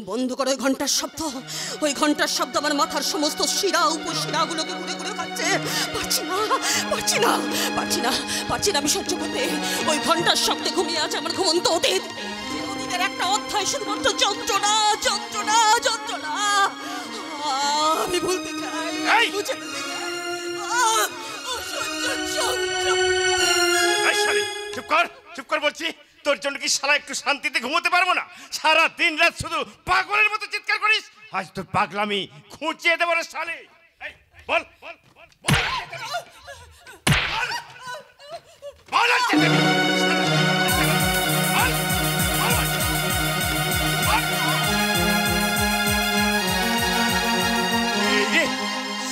বন্ধ করো ওই ঘন্টার শব্দ। ওই ঘন্টার শব্দ আমার মাথার সমস্ত শিরা উপশিরাগুলোকে ঘুরে ঘুরে খাচ্ছে। পারছি না পারছি না পারছি না পারছি না আমি সহ্য করতে। ওই ঘন্টার শব্দে ঘুমিয়ে আছে আমার ঘুমন্ত অতীত। অতীতের একটা অধ্যায় শুধুমাত্র যন্ত্রণা যন্ত্রণা যন্ত্রণা। আমি বলতে চাই বুঝে নিতে চাই। চুপ কর চুপ কর বলছি। তোর জন্য কি শালা একটু শান্তিতে ঘুমোতে পারবো না? সারা দিন রাত শুধু পাগলের মতো চিৎকার করিস। আজ তোর পাগলামি খুঁচিয়ে দেবো রে শালে। বল বল বল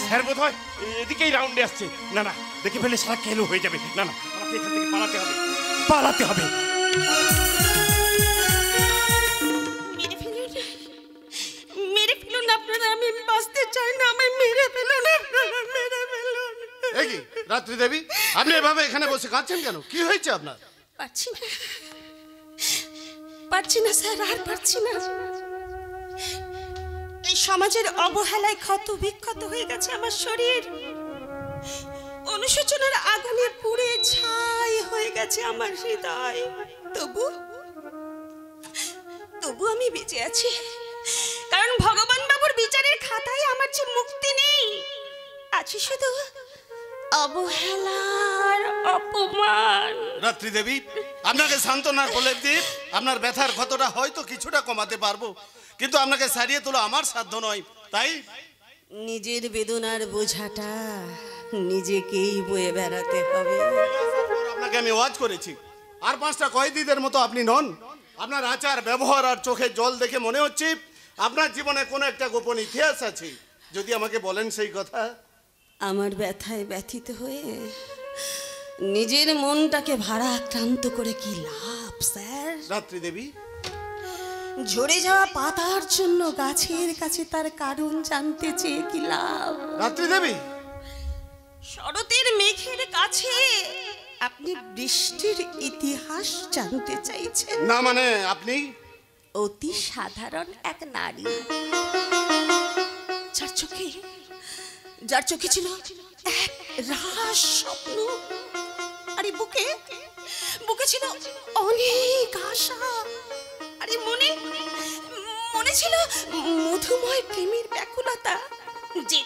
স্যার বোধ হয় এদিকেই রাউন্ডে আসছে। না না দেখে ফেলে সারা কেলো হয়ে যাবে। না না আমাকে এখান থেকে পালাতে হবে পালাতে হবে। মেরে ফেলুন আপনারা, আমি বাঁচতে চাই না, আমি মেরে ফেলুন আপনারা, মেরে ফেলুন। এই কি রাত্রি দেবী, আপনি এভাবে এখানে বসে কাঁদছেন কেন? কি হয়েছে আপনার? পারছি না পারছি না স্যার, আর পারছি না। এই সমাজের অবহেলায় ক্ষত বিক্ষত হয়ে গেছে আমার শরীর। অনুশোচনার আগুনে পুড়ে ছাই হয়ে গেছে আমার হৃদয়। তবু আমি বেঁচে আছি, কারণ ভগবান বাবুর বিচারের খাতায় আমার যে মুক্তি নেই, আছে শুধু অবহেলার অপমান। রাত্রি দেবী, আপনাকে সান্ত্বনার প্রলেপ দিয়ে আপনার ব্যথার ক্ষতটা হয়তো কিছুটা কমাতে পারবো, কিন্তু আপনাকে সারিয়ে তোলা আমার সাধ্য নয়। তাই নিজের বেদনার বোঝাটা নিজেকেই বয়ে বেড়াতে হবে। আপনাকে আমি ওয়াজ করেছি, আর 5টা কয়েদিদের মতো আপনি নন। আপনার আচার ব্যবহার আর চোখের জল দেখে মনে হচ্ছে আপনার জীবনে কোনো একটা গোপন ইতিহাস আছে। যদি আমাকে বলেন সেই কথা। আমার ব্যথায় ব্যথিত হয়ে নিজের মনটাকে ভারাক্রান্ত করে কি লাভ স্যার? রাত্রি দেবী, ঝরে যাওয়া পাতার জন্য গাছের কাছে তার কারণ জানতে চেয়ে কি লাভ? রাত্রি দেবী, শরতের মেঘের কাছে আপনি বৃষ্টির ইতিহাস জানতে চাইছেন? না মানে আপনি অতি সাধারণ এক নারী, যার চোখে ছিল এক রাস স্বপ্ন, আরে বুকে ছিল অনেক আশা, আরে মনে ছিল মধুময় প্রেমের ব্যাকুলতা। যে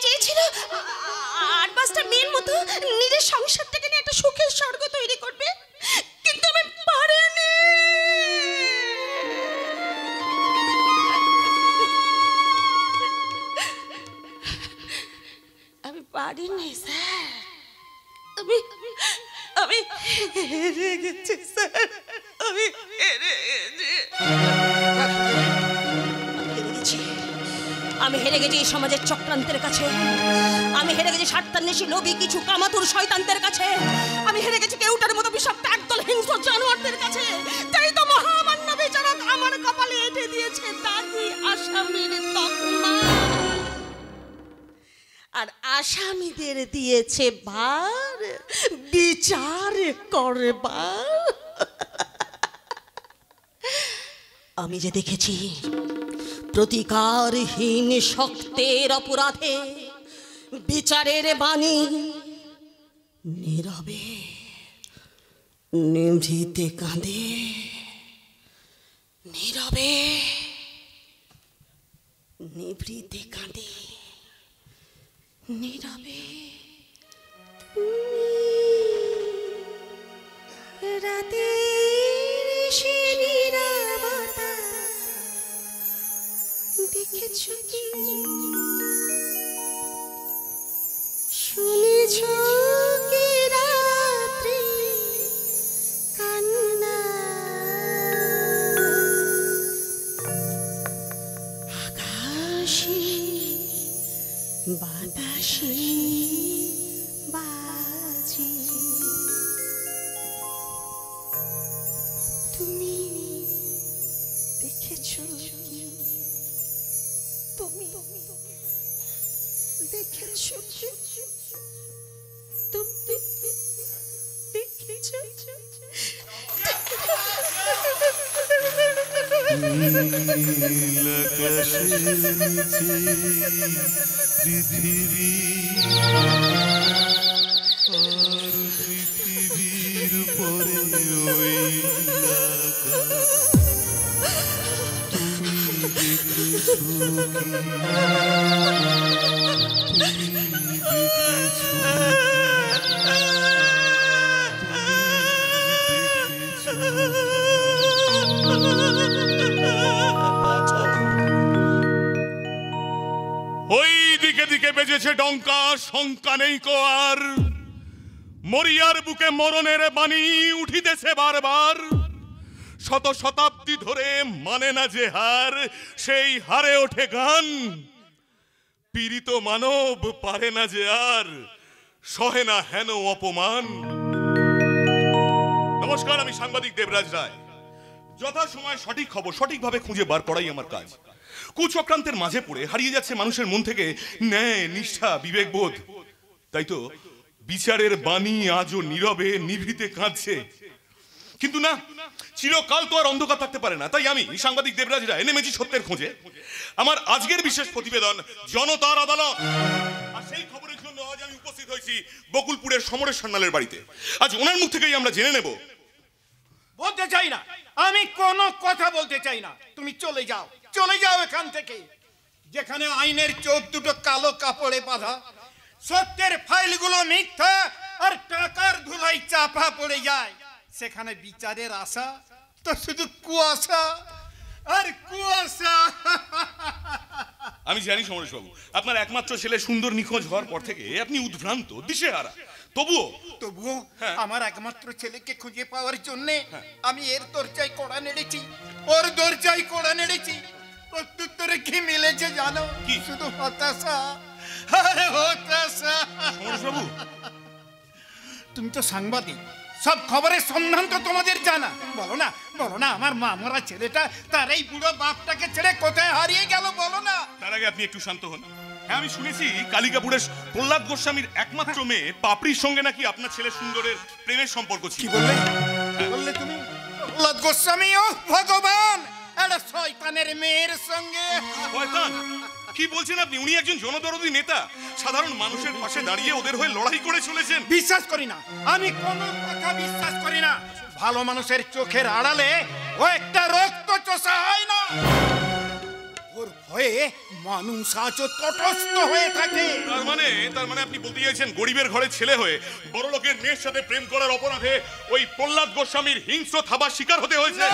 চেয়েছিল 8-5টা মেয়ের মতো নিজের সংসারটাকে নিয়ে একটা সুখের স্বর্গ তৈরি করবে, কিন্তু আমি পারিনি। আমি পারিনি স্যার, আমি হেরে গেছি স্যার, আমি হেরে গেছি এই সমাজের চক্রান্তের কাছে। আমি হেরে গেছি স্বার্থান্বেষী লোভী কিছু কামাতুর শয়তানদের কাছে। আমি হেরে গেছি কেউটার মতো বিষাক্ত একদল হিংস্র জানোয়ারদের কাছে। তাই তো মহামান্য বিচারক আমার কপালে এঁটে দিয়েছে দাগি আসামির তকমা, আর আসামিদের দিয়েছে ভার বিচার করবার। আমি যে দেখেছি প্রতিকারহীন শক্তের অপরাধে বিচারের বাণী নীরবে নিভৃতে কাঁদে, নীরবে নিভৃতে কাঁদে, নীরবে। রাতের সে নীরবতা দেখেছ কি, শুনেছ কি রাত্রি কান্না, আকাশে বাতাসে বাজে, তুমি দেখেছ, তুমি দেখেছ, তুমি দেখেছ। পৃথিবী আর পৃথিবীর পরে ওই তুমি দেখেছো ওই দিকে দিকে বেজেছে ডঙ্কা, শঙ্কা নেই কো আর, মরিয়ার বুকে মরণের বাণী উঠিতেছে বারবার। শত শতাব্দী ধরে মানে না যে হার, সেই হারে ওঠে গান। পীড়িত মানব পারে না যে আর, সহে না হেন অপমান। নমস্কার, আমি সাংবাদিক দেবরাজ রায়। যথাসময়ে সঠিক খবর সঠিকভাবে খুঁজে বার করাই আমার কাজ। কুচক্রান্তের মাঝে পড়ে হারিয়ে যাচ্ছে মানুষের মন থেকে ন্যায়, নিষ্ঠা, বিবেকবোধ। তাই তো বিচারের বাণী আজও নীরবে নিভৃতে কাঁদছে। কিন্তু না, চিরকাল তো আর অন্ধকার থাকতে পারে না। তাই আমি সাংবাদিক দেবরাজ রায় নেমেছি সত্যের খোঁজে। আমার আজকের বিশেষ প্রতিবেদন জনতার আদালত। আর সেই খবরের জন্য আজ আমি উপস্থিত হয়েছি বকুলপুরের সমরেশ সান্যালের বাড়িতে। আজ ওনার মুখ থেকেই আমরা জেনে নেব। বলতে চাই না, আমি কোনো কথা বলতে চাই না। তুমি চলে যাও, চলে যাও এখান থেকে। যেখানে আইনের চোখ দুটো কালো কাপড়ে বাঁধা, সত্যের ফাইলগুলো মিথ্যা আর টাকার ধুলাই চাপা পড়ে যায়, সেখানে বিচারের আশা তো শুধু কুয়াশা আর কুয়াশা। আমি জানি সমরেশ বাবু, আপনার একমাত্র ছেলে সুন্দর নিখোঁজ হওয়ার পর থেকে আপনি উদ্ভ্রান্ত, দিশেহারা। তবুও আমার একমাত্র ছেলেকে খুঁজে পাওয়ার জন্য আমি এর দরজায় কড়া নেড়েছি, ওর দরজায় কড়া নেড়েছি। প্রত্যুত্তরে কি মিলেছে জানো? কি? শুধু হতাশা আর হতাশা। সমরেশ বাবু, তুমি তো সাংবাদিক, সব খবরের সন্ধান তো তোমাদের জানা। বলো না, বলো না, আমার মামরা ছেলেটা তার এই বুড়ো বাপটাকে ছেড়ে কোথায় হারিয়ে গেল, বলো না। তার আগে আপনি একটু শান্ত হন। হ্যাঁ, আমি শুনেছি কালিকাপুরের প্রহ্লাদ গোস্বামীর একমাত্র মেয়ে পাপড়ির সঙ্গে নাকি আপনার ছেলে সুন্দরের প্রেমের সম্পর্ক ছিল। কি বললে? কি বললে তুমি? প্রহ্লাদ গোস্বামী, ও ভগবান, একটা শয়তানের মেয়ের সঙ্গে। শয়তান? কি বলছেন আপনি? উনি একজন জনদরদী নেতা, সাধারণ মানুষের পাশে দাঁড়িয়ে ওদের হয়ে লড়াই করে চলেছেন। বিশ্বাস করি না, আমি কোনো কথা বিশ্বাস করি না। ভালো মানুষের চোখের আড়ালে ও একটা রক্ত চোষা হয় না। ওর ভয়ে মানুষ আজও তটস্থ হয়ে থাকে। তার মানে আপনি বলতে চাইছেন গরিবের ঘরে ছেলে হয়ে বড়লোকের মেয়ের সাথে প্রেম করার অপরাধে ওই প্রহ্লাদ গোস্বামীর হিংস্র থাবার শিকার হতে হয়েছে?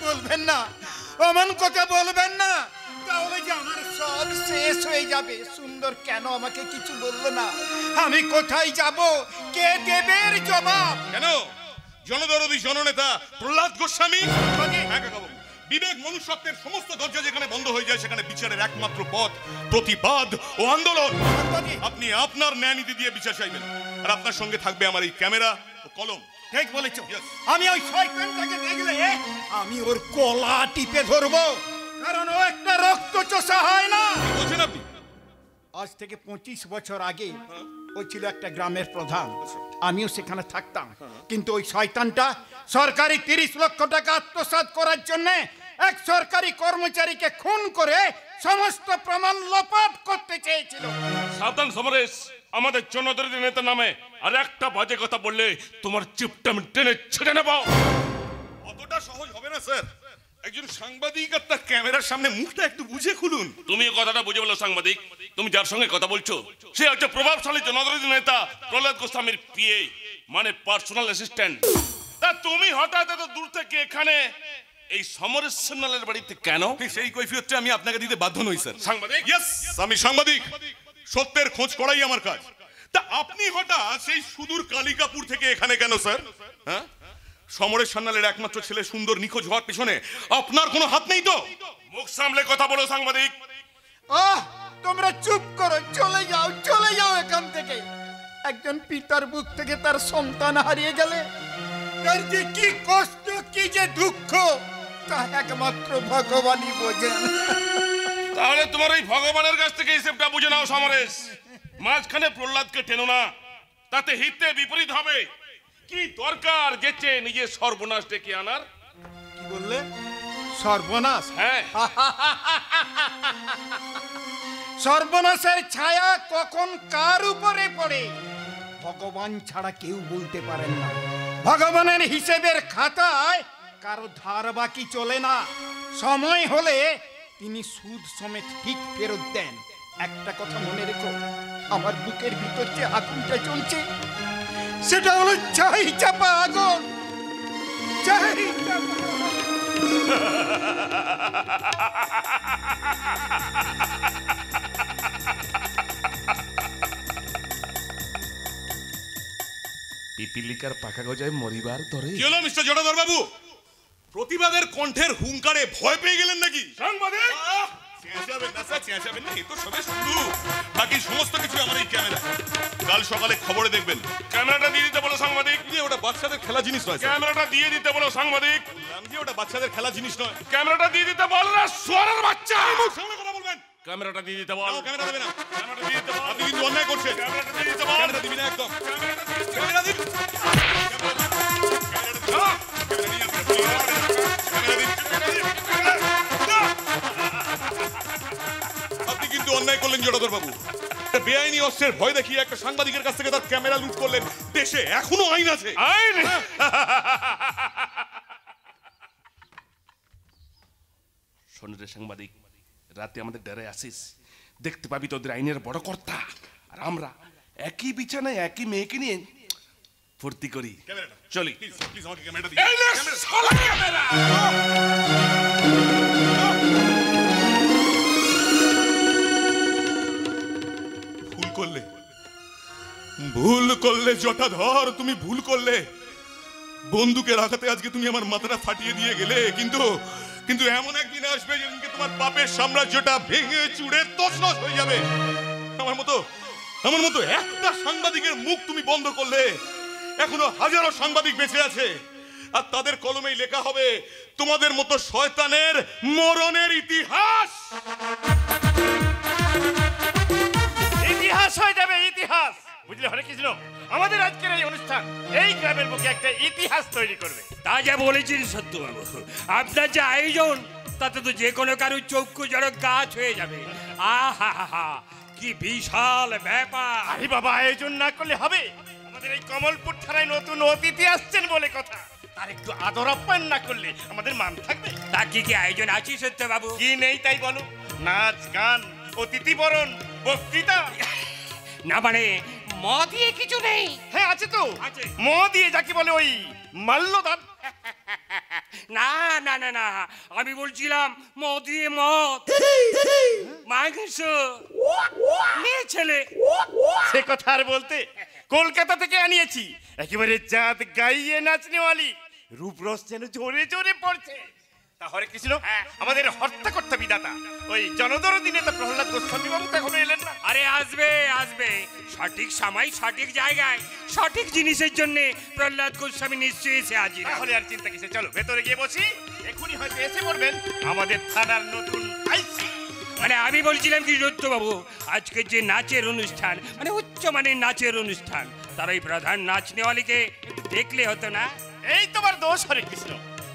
বলবেন না, অমন কথা বলবেন না, তাহলে যে আমার সব শেষ হয়ে যাবে। সুন্দর কেন আমাকে কিছু বললো না? আমি কোথায় যাব? কে দেবে এর জবাব? কেন জনদরদী জননেতা প্রহ্লাদ গোস্বামী? হ্যাঁ কাকাবাবু, বিবেক মনুষ্যত্বের সমস্ত দরজা যেখানে বন্ধ হয়ে যায়, সেখানে বিচারের একমাত্র পথ প্রতিবাদ ও আন্দোলন। আপনি আপনার ন্যায় নীতি দিয়ে বিচার চাইবেন, আর আপনার সঙ্গে থাকবে আমার এই ক্যামেরা ও কলম। ঠিক বলেছো। আমি ওই শয়তানটাকে দেখলে আমি ওর কলা টিপে ধরবো, কারণ ও একটা রক্ত চোষা হয় না। বলছেন আপনি? আজ থেকে 25 বছর আগে ওই ছিল একটা গ্রামের প্রধান, আমিও সেখানে থাকতাম। কিন্তু ওই শয়তানটা সরকারি 30 লক্ষ টাকা আত্মসাৎ করার জন্য এক সরকারি কর্মচারীকে খুন করে সমস্ত প্রমাণ লোপাট করতে চেয়েছিল। সাবধান সমরেশ, আমাদের জনদরদি নেতা নামে আর একটা বাজে কথা বললে তোমার চিপটা আমি টেনে ছেড়ে নেব। অতটা সহজ হবে না স্যার। একজন সাংবাদিক আর তার ক্যামেরার সামনে মুখটা একটু বুঝে খুলুন। তুমি এই কথাটা বুঝে বলো সাংবাদিক, তুমি যার সঙ্গে কথা বলছো সে হচ্ছে প্রভাবশালী জনদরদি নেতা প্রহ্লাদ গোস্বামীর পিএ, মানে পার্সোনাল অ্যাসিস্ট্যান্ট। তা তুমি হঠাৎ এত দূর থেকে এখানে এই সমরেশ সান্যালের বাড়িতে কেন? সেই কৈফিয়তটা আমি আপনাকে দিতে বাধ্য নই স্যার। সাংবাদিক? ইয়েস, আমি সাংবাদিক, সত্যের খোঁজ করাই আমার কাজ। তা আপনি হঠাৎ সেই সুদূর কালিকাপুর থেকে এখানে কেন স্যার? হ্যাঁ, সমরেশ সান্যালের একমাত্র ছেলে সুন্দর নিখোঁজ হওয়ার পিছনে আপনার কোনো হাত নেই তো? মুখ সামলে কথা বলো সাংবাদিক। তোমরা চুপ করো, চলে যাও এখান থেকে। একজন পিতার বুক থেকে তার সন্তান হারিয়ে গেলে তার যে কি কষ্ট, কি যে দুঃখ, তা একমাত্র ভগবানই বোঝেন। তাহলে তোমার ওই ভগবানের কাছ থেকে হিসেবটা বুঝে নাও সমরেশ। মাঝখানে প্রহ্লাদকে টেনো না, তাতে হিতে বিপরীত হবে। কি দরকার যেচে নিজের সর্বনাশ ডেকে আনার? কি বললে? সর্বনাশ? হ্যাঁ, সর্বনাশের ছায়া কখন কার উপরে পড়ে ভগবান ছাড়া কেউ বলতে পারেন না। ভগবানের হিসেবের খাতায় কারো ধার বাকি চলে না। সময় হলে তিনি সুদ সমেত ঠিক ফেরত দেন। একটা কথা মনে রেখো, আমার বুকের ভিতর যে আগুনটা চলছে সেটা হলো চাই চাপা আগুন। চাই চাপা পিপিলিকার পাকা গজায় মরিবার ধরে। কি হলো মিস্টার জটাধর বাবু? প্রতিবাদের কণ্ঠের হুঙ্কারে ভয় পেয়ে গেলেন নাকি? সাংবাদিক, চেঁচাবেন না স্যার, চেঁচাবেন না, এ তো সবে শুরু। বাকি সমস্ত কিছু আমার এই ক্যামেরা। কাল সকালে খবরে দেখবেন। ক্যামেরাটা দিয়ে দিতে বলো সাংবাদিক। যে ওটা বাচ্চাদের খেলা জিনিস নয় স্যার। ক্যামেরাটা দিয়ে দিতে বলো সাংবাদিক। বললাম যে ওটা বাচ্চাদের খেলা জিনিস নয়। ক্যামেরাটা দিয়ে দিতে বল না, সোয়ারের বাচ্চা। মুখ সামনে কথা বলবেন। ক্যামেরাটা দিয়ে দিতে বল। নাও, ক্যামেরা দেবে না। ক্যামেরাটা দিয়ে দিতে বল। আপনি কিন্তু অন্যায় করছেন। ক্যামেরাটা দিয়ে দিতে বল। ক্যামেরা দিবি না একদম। ক্যামেরাটা দিয়ে দিতে বল। ক্যামেরা দিন। আপনি কিন্তু অন্যায় করলেন জটাধর বাবু। বেআইনি অস্ত্রের ভয় দেখিয়ে একটা সাংবাদিকের কাছ থেকে তার ক্যামেরা লুট করলেন। দেশে এখনো আইন আছে। আইন? শোন রে সাংবাদিক, রাতে আমাদের ডেরে আসিস, দেখতে পাবি তোদের আইনের বড় কর্তা আর আমরা একই বিছানায় একই মেয়েকে নিয়ে ফুর্তি করি। ক্যামেরাটা চলি। প্লিজ, প্লিজ আমাকে ক্যামেরাটা দিন। এই নে শালা ক্যামেরা। ভুল করলে জটাধর, তুমি ভুল করলে। বন্দুকের আঘাতে আজকে তুমি আমার মাথাটা ফাটিয়ে দিয়ে গেলে, কিন্তু এমন একদিন আসবে যেদিনকে তোমার পাপের সাম্রাজ্যটা ভেঙে চুড়ে তছনছ হয়ে যাবে। আমার মতো একটা সাংবাদিকের মুখ তুমি বন্ধ করলে। এখনো হাজারো সাংবাদিক বেঁচে আছে, আর তাদের কলমেই লেখা হবে তোমাদের মতো শয়তানের মরণের ইতিহাস। ইতিহাস হয়ে যাবে ইতিহাস, বুঝলে হরে কৃষ্ণ? আমাদের আজকের এই অনুষ্ঠান এই গ্রামের বুকে একটা ইতিহাস তৈরি করবে। তা যা বলেছেন সত্যবাবু, আপনার যে আয়োজন তাতে তো যে কোনো কারোর চক্ষু জড়ক গাছ হয়ে যাবে। আহা হা হা, কি বিশাল ব্যাপার! আরে বাবা, আয়োজন না করলে হবে? আমাদের এই কমলপুর থানায় নতুন অতিথি আসছেন বলে কথা, তার একটু আদর আপ্যায়ন না করলে আমাদের মান থাকবে? তা কি কি আয়োজন আছে সত্যবাবু? কি নেই তাই বলো? নাচ গান, অতিথি বরণ, বক্তৃতা। না মানে ম দিয়ে কিছু নেই? হ্যাঁ আছে তো, আছে। ম দিয়ে যাকে বলে ওই মাল্যদান। না না না না, আমি বলছিলাম ম দিয়ে মদ, মাংস, মেয়ে ছেলে। সে কথা আর বলতে, কলকাতা থেকে আনিয়েছি একেবারে চাঁদ গাইয়ে নাচনেওয়ালি, রূপরস যেন জোরে জোরে পড়ছে। তাহলে কৃষ্ণ, আমাদের হর্তাকর্তা বিধাতা ওই জনদরদি নেতা প্রহ্লাদ গোস্বামী বাবু তো এখনো এলেন না। আরে আসবে আসবে, সঠিক সময় সঠিক জায়গায় সঠিক জিনিসের জন্য প্রহ্লাদ গোস্বামী নিশ্চয়ই এসে হাজির। তাহলে আর চিন্তা কিসে, চলো ভেতরে গিয়ে বসি। এখনই হয়তো এসে পড়বেন আমাদের থানার নতুন আইসি। মানে আমি বলছিলাম কি বাবু, আজকে যে নাচের অনুষ্ঠান, মানে উচ্চমানের নাচের অনুষ্ঠান, তার এই প্রধান নাচ নেওয়ালিকে একটু দেখলে হতো না? এই তোমার দোষ হরে কৃষ্ণ,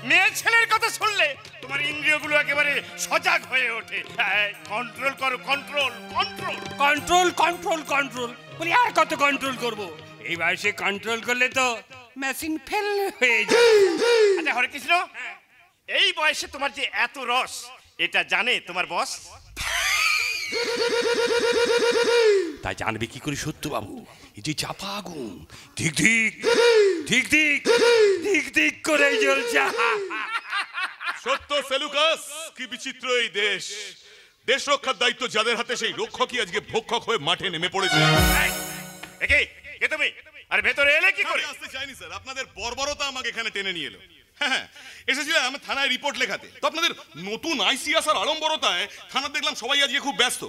মেয়ে ছেলের কথা শুনলে তোমার ইন্দ্রিয়গুলো একেবারে সজাগ হয়ে ওঠে। কন্ট্রোল করো, control control control control control বলি, আর কত কন্ট্রোল করব? এই বয়সে কন্ট্রোল করলে তো মেশিন ফেল হয়ে যায়। আচ্ছা হরে কৃষ্ণ, এই বয়সে তোমার যে এত রস, এটা জানে তোমার বস? তা জানবে কি করে বাবু? এই যে চাপা আগুন ঠিক ঠিক ঠিক ঠিক ঠিক ঠিক করে জ্বলছে। সত্য সেলুকাস, কি বিচিত্র এই দেশ! দেশ রক্ষার দায়িত্ব যাদের হাতে, সেই রক্ষকই আজকে ভক্ষক হয়ে মাঠে নেমে পড়েছে। একে কে তুমি? আর ভেতরে এলে কি করে? আসতে চাইনি স্যার, আপনাদের বর্বরতা আমাকে এখানে টেনে নিয়ে এলো। হ্যাঁ, এসেছিলাম আমার থানায় রিপোর্ট লেখাতে। তো আপনাদের নতুন আইসি আসার আড়ম্বরতায় থানা দেখলাম সবাই আজকে খুব ব্যস্ত।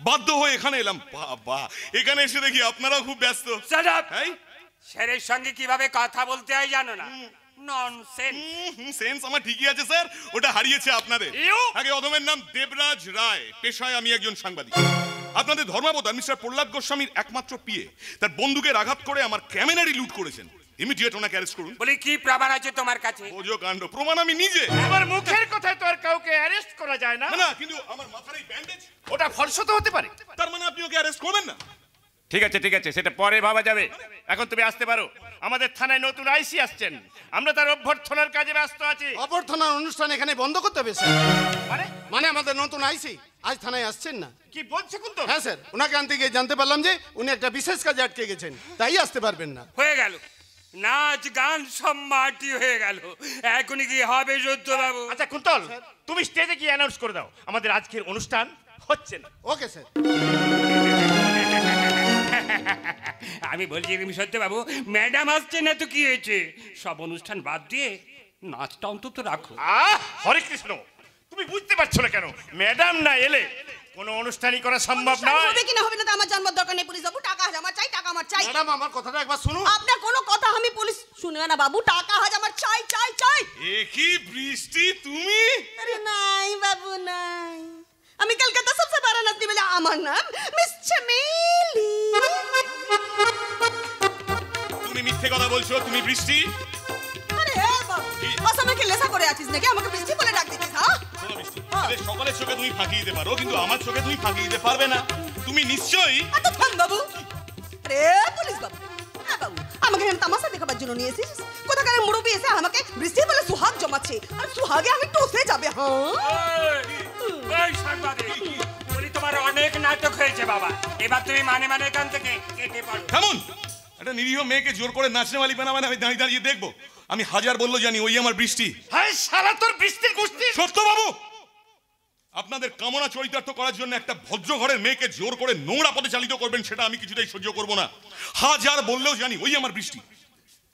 বাধ্য হয়ে এখানে এলাম। বাবা, এখানে এসে দেখি আপনারাও খুব ব্যস্ত। স্যারের সঙ্গে কিভাবে কথা বলতে হয় জানো না? সেন্স আমার ঠিকই আছে স্যার, ওটা হারিয়েছে আপনাদের। আগে অধমের নাম দেবরাজ রায়, পেশায় আমি একজন সাংবাদিক। আপনাদের ধর্মাবতার মিস্টার প্রহ্লাদ গোস্বামীর একমাত্র পিয়ে তার বন্দুকের আঘাত করে আমার ক্যামেরারি লুট করেছেন। ইমিডিয়েট ওনাকে অ্যারেস্ট করুন। বলি কি প্রমাণ আছে তোমার কাছে? ওজো কাণ্ড, প্রমাণ আমি নিজে। আমার মুখের কথায় তো আর কাউকে অ্যারেস্ট করা যায় না। না, কিন্তু আমার মাথার এই ব্যান্ডেজ, ওটা ফলস তো হতে পারে। তার মানে আপনি ওকে অ্যারেস্ট করবেন না? ঠিক আছে ঠিক আছে, সেটা পরে ভাবা যাবে। এখন তুমি আসতে পারো। আমাদের থানায় নতুন আইসি আসছেন, আমরা তার অভ্যর্থনার কাজে ব্যস্ত আছি। অভ্যর্থনার অনুষ্ঠান এখানে বন্ধ করতে হবে স্যার। মানে আমাদের নতুন আইসি আজ থানায় আসছেন না। কি বলছো কিন্তু? হ্যাঁ স্যার, ওনাকে আনতে গিয়ে জানতে পারলাম যে উনি একটা বিশেষ কাজে আটকে গেছেন, তাই আসতে পারবেন না। হয়ে গেল, নাচ গান সব মাটি হয়ে গেল। এখনই কি হবে বাবু? আচ্ছা কুন্তল, তুমি স্টেজে গিয়ে অ্যানাউন্স করে দাও আমাদের আজকের অনুষ্ঠান হচ্ছে না। Okay sir. আমি বলছি বাবু, ম্যাডাম আসছে না তো কি হয়েছে? সব অনুষ্ঠান বাদ দিয়ে নাচটা অন্তত রাখো। হরে কৃষ্ণ, তুমি বুঝতে পারছো না কেন? ম্যাডাম না এলে কোনো অনুষ্ঠানই করা সম্ভব নয়। হবে কি না হবে না তা আমার জানবার দরকার নেই পুলিশ বাবু। টাকা আজ আমার চাই, টাকা আমার চাই। ম্যাডাম আমার কথাটা একবার শুনুন। আপনার কোনো কথা আমি পুলিশ শুনবে না বাবু। টাকা আজ আমার চাই চাই চাই। এ কি বৃষ্টি তুমি? আরে নাই বাবু নাই, আমি কলকাতা সবসে বড় নাচনি वाला, আমার নাম মিস চমেলি। তুমি মিথ্যে কথা বলছো, তুমি বৃষ্টি? আরে বাবু, অসময়ে কি লেসা করে আছিস নাকি? আমাকে বৃষ্টি বলে ডাক দিতিস? হ্যাঁ, সকলের চোখে তুমি ফাঁকি দিতে পারো, কিন্তু আমার চোখে তুমি ফাঁকি দিতে পারবে না। তুমি নিশ্চয়ই। আচ্ছা থাম বাবু। আরে পুলিশ বাবু, হ্যাঁ বাবু, আমাকে এখানে তামাশা দেখাবার জন্য নিয়ে এসেছিস? কোথাকার মুরব্বী এসে আমাকে বৃষ্টি বলে সুহাগ জমাচ্ছে, আর সুহাগে আমি টসে যাবে। এই সাংবাদিক, বলি তোমার অনেক নাটক হয়েছে বাবা, এবার তুমি মানে মানে এখান থেকে কেটে পড়ো। কেমন একটা নিরীহ মেয়েকে জোর করে নাচনেওয়ালি বানাবেন? আমি দাঁড়িয়ে দাঁড়িয়ে দেখবো? আমি হাজার বললো জানি ওই আমার বৃষ্টি। হায় শালা, তোর বৃষ্টির গোষ্ঠী। সত্য বাবু, আপনাদের কামনা চরিতার্থ করার জন্য একটা ভদ্র ঘরের মেয়েকে জোর করে নোংরা পথে চালিত করবেন, সেটা আমি কিছুতেই সহ্য করব না। হাজার বললেও জানি ওই আমার বৃষ্টি,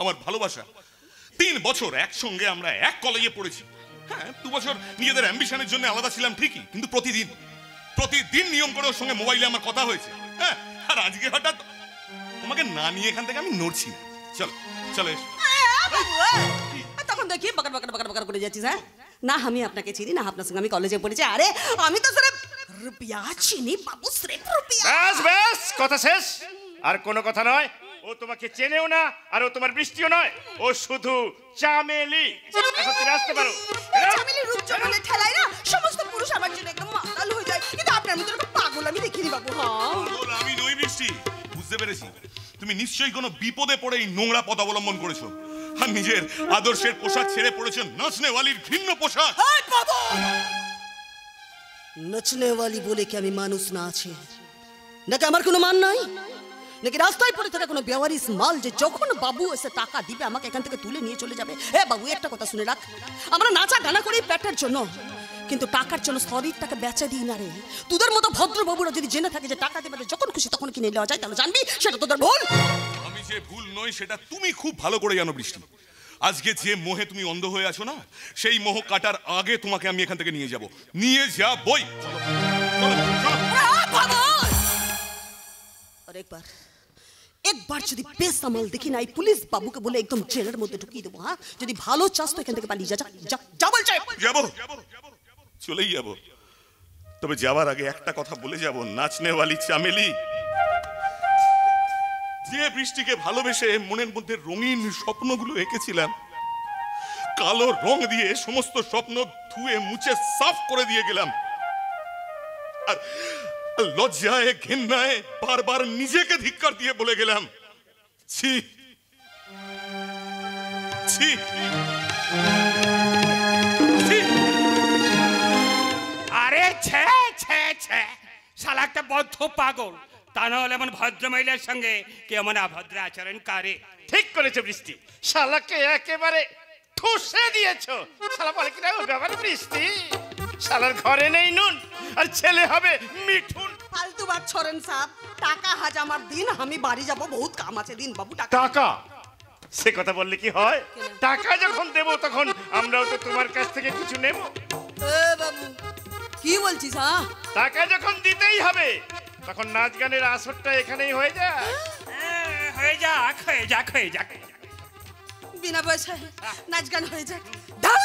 আমার ভালোবাসা। 3 বছর একসঙ্গে আমরা এক কলেজে পড়েছি। হ্যাঁ, 2 বছর নিজেদের অ্যাম্বিশনের জন্য আলাদা ছিলাম ঠিকই, কিন্তু প্রতিদিন নিয়ম করে ওর সঙ্গে মোবাইলে আমার কথা হয়েছে। হ্যাঁ, আর আজকে হঠাৎ তোমাকে না নিয়ে এখান থেকে আমি নড়ছি না। চলো চলো এসো। তখন দেখি বকর বকর বকর বকর করে যাচ্ছিস। হ্যাঁ না, আমি আপনাকে চিনি না, আপনার সঙ্গে আমি কলেজে পড়েছি। আরে আমি তো সির্ফ রুপিয়া চিনি বাবু, সির্ফ রুপিয়া। ব্যাস ব্যাস, কথা শেষ। আর কোনো কথা নয়। ও তোমাকে চেনেও না, আর ও তোমার বৃষ্টিও নয়, ও শুধু চামেলি। এখন তুমি আসতে পারো। চামেলি রূপ যৌবনের ঠেলায় না সমস্ত পুরুষ আমার জন্য একদম মাতাল হয়ে যায়, কিন্তু আপনার মতো একটা পাগল আমি দেখিনি বাবু। হ্যাঁ, পাগল আমি নই বৃষ্টি, বুঝতে পেরেছি। তুমি নিশ্চয়ই কোনো বিপদে পড়ে এই নোংরা পথ অবলম্বন করেছো, আর নিজের আদর্শের পোশাক ছেড়ে পড়েছো নাচনেওয়ালির ভিন্ন পোশাক। নাচনেওয়ালি বলে কি আমি মানুষ না আছি নাকি? আমার কোনো মান নাই নাকি? রাস্তায় পড়ে থাকা কোনো বেওয়ারিস মাল যে যখন বাবু এসে টাকা দিবে আমাকে এখান থেকে তুলে নিয়ে চলে যাবে? এ বাবু, একটা কথা শুনে রাখ, আমরা নাচা গানা করি পেটের জন্য, কিন্তু টাকার জন্য শরীরটাকে বেচে দিই না রে। তোদের মতো ভদ্র বাবুরা যদি জেনে থাকে যে টাকা দেবে যখন খুশি তখন কিনে নেওয়া যায়, তাহলে জানবি সেটা তোদের ভুল। আমি যে ভুল নই সেটা তুমি খুব ভালো করে জানো বৃষ্টি। আজকে যে মোহে তুমি অন্ধ হয়ে আছো না, সেই মোহ কাটার আগে তোমাকে আমি এখান থেকে নিয়ে যাবই। আর একবার যদি বেসামাল দেখি না, এই পুলিশ বাবুকে বলে একদম জেলের মধ্যে ঢুকিয়ে দেবো। হ্যাঁ, যদি ভালো চাস তো এখান থেকে পালিয়ে যা। যা বলছে। যাবো, চলেই যাবো। তবে যাওয়ার আগে একটা কথা বলে যাব, নাচনেওয়ালি চামেলি, যে বৃষ্টিকে ভালোবেসে মনের মধ্যে রঙিন স্বপ্নগুলো এঁকেছিলাম, কালো রং দিয়ে সমস্ত স্বপ্ন ধুয়ে মুছে সাফ করে দিয়ে গেলাম। আর লজ্জায় ঘেন্নায় বারবার নিজেকে ধিক্কার দিয়ে বলে গেলাম, ছি ছি ছি। আরে ছে ছে ছে, শালা একটা বদ্ধ পাগল। তা না হলে এমন ভদ্র মহিলার সঙ্গে কে এমন অভদ্র আচরণ করে? ঠিক করেছো বৃষ্টি, শালাকে একেবারে ঠুসে দিয়েছো। শালা বলে কিনা ও ব্যাপার বৃষ্টি, শালার ঘরে নেই নুন আর ছেলে হবে মিঠুন। ফালতু বাত ছড়েন সাহেব, টাকা হাজ আমার দিন, আমি বাড়ি যাব, বহুত কাম আছে, দিন বাবু টাকা। টাকা? সে কথা বললে কি হয়? টাকা যখন দেবো তখন আমরাও তো তোমার কাছ থেকে কিছু নেব। এ বাবু কি বলছিস? হ্যাঁ, টাকা যখন দিতেই হবে তখন নাচ গানের আসরটা এখানেই হয়ে যায়। হয়ে যাক হয়ে যাক হয়ে যাক। বিনা পয়সায় নাচ গান হয়ে যাক। দাও।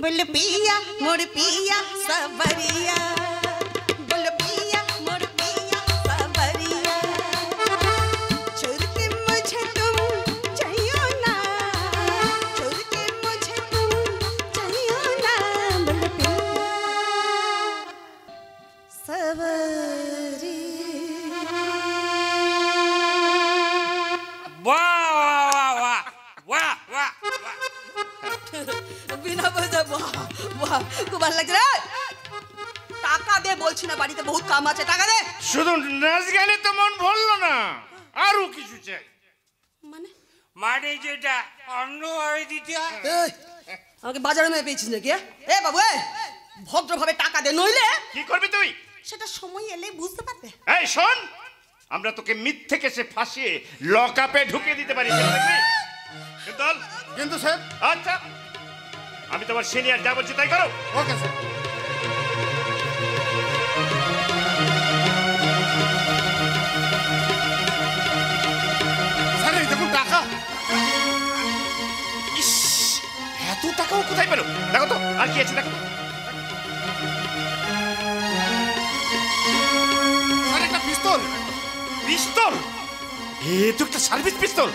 बोल पिया मोर पिया सबरिया, बोल पिया मोर पिया सबरिया, छोड़ के मुझे तुम चाहिए ना, छोड़ के मुझे तुम चाहिए ना, बोल पिया सबरिया। वाह वाह वाह वाह वाह वाह। বিনা পয়সা, বাহ বাহ, খুব ভালো লাগছে রে। টাকা দে বলছি না, বাড়িতে বহুত কাম আছে, টাকা দে। শুধু নাচ গানে তো মন ভরলো না, আরো কিছু চাই। মানে মানে যেটা অন্য হয়ে দিতে হয়। এই, আমাকে বাজারে মেয়ে পেয়েছিস নাকি? এ বাবু, এ ভদ্রভাবে টাকা দে, নইলে কি করবি তুই? সেটা সময় এলে বুঝতে পারবে। এই শোন, আমরা তোকে মিথ্যে কেসে ফাঁসিয়ে লকআপে ঢুকিয়ে দিতে পারি, কিন্তু স্যার। আচ্ছা, আমি তোমার সিনিয়র, যা বলছি তাই করো। Okay sir. স্যার এই দেখুন টাকা। ইস, এত টাকাও কোথায় পেলো? দেখো তো আর কি আছে, দেখো তো। স্যার একটা পিস্তল। পিস্তল? এ তো একটা সার্ভিস পিস্তল,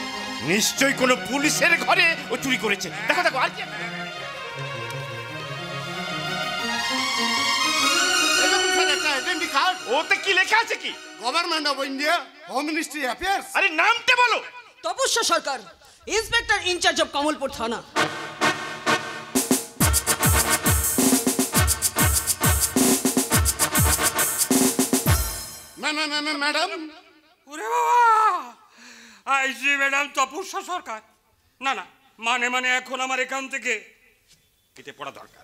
নিশ্চয়ই কোনো পুলিশের ঘরে ও চুরি করেছে। দেখো দেখো আর কি আছে। এই দেখুন স্যার একটা আইডেন্টি কার্ড। ওতে কি লেখা আছে? কি? Government of India, home ministry affairs. আরে নামটা বলো। তপস্যা সরকার, ইন্সপেক্টর ইনচার্জ অফ কমলপুর থানা। ম্যাডাম। ওরে বাবা, আইজি ম্যাডাম তপস্যা সরকার। না না, মানে মানে এখন আমার এখান থেকে কেটে পড়া দরকার।